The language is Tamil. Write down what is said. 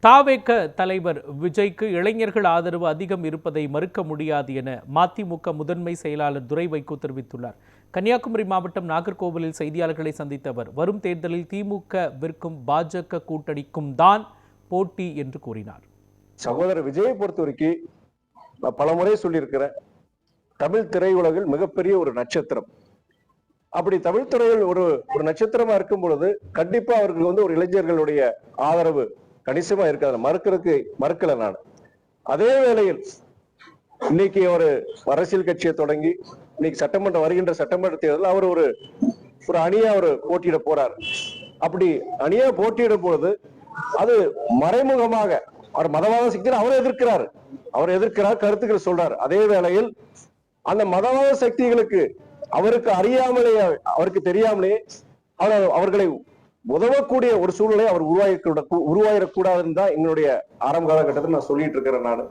தாவேக தலைவர் விஜய்க்கு இளைஞர்கள் ஆதரவு அதிகம் இருப்பதை மறுக்க முடியாது என மதிமுக முதன்மை செயலாளர் துரை வைகோ தெரிவித்துள்ளார். கன்னியாகுமரி மாவட்டம் நாகர்கோவிலில் செய்தியாளர்களை சந்தித்த அவர் வரும் தேர்தலில் திமுக விற்கும் பாஜக கூட்டணிக்கும் தான் போட்டி என்று கூறினார். சகோதரர் விஜயை பொறுத்தவரைக்கும் நான் பலமுறை சொல்லியிருக்கிறேன், தமிழ் திரையுலகில் மிகப்பெரிய ஒரு நட்சத்திரம். அப்படி தமிழ் துறையில் ஒரு நட்சத்திரமா இருக்கும் பொழுது கண்டிப்பா அவருக்கு ஒரு இளைஞர்களுடைய ஆதரவு கணிசமா இருக்காது, மறுக்கல நான். அதே வேளையில் இன்னைக்கு ஒரு அரசியல் கட்சியை தொடங்கி இன்னைக்கு வருகின்ற சட்டமன்ற தேர்தல் அவர் ஒரு அணியா போட்டியிட போறார். அப்படி அணியா போட்டியிடும் பொழுது அது மறைமுகமாக அவர் மதவாத சக்தியை அவர் எதிர்க்கிறார், கருத்துக்கள் சொல்றார். அதே வேளையில் அந்த மதவாத சக்திகளுக்கு அவருக்கு தெரியாமலே அவர்களை உதவக்கூடிய ஒரு சூழ்நிலை அவர் உருவாயிடக்கூடாதுன்னு தான் எங்களுடைய ஆரம்ப காலகட்டத்தில் நான் சொல்லிட்டு இருக்கிறேன். நான்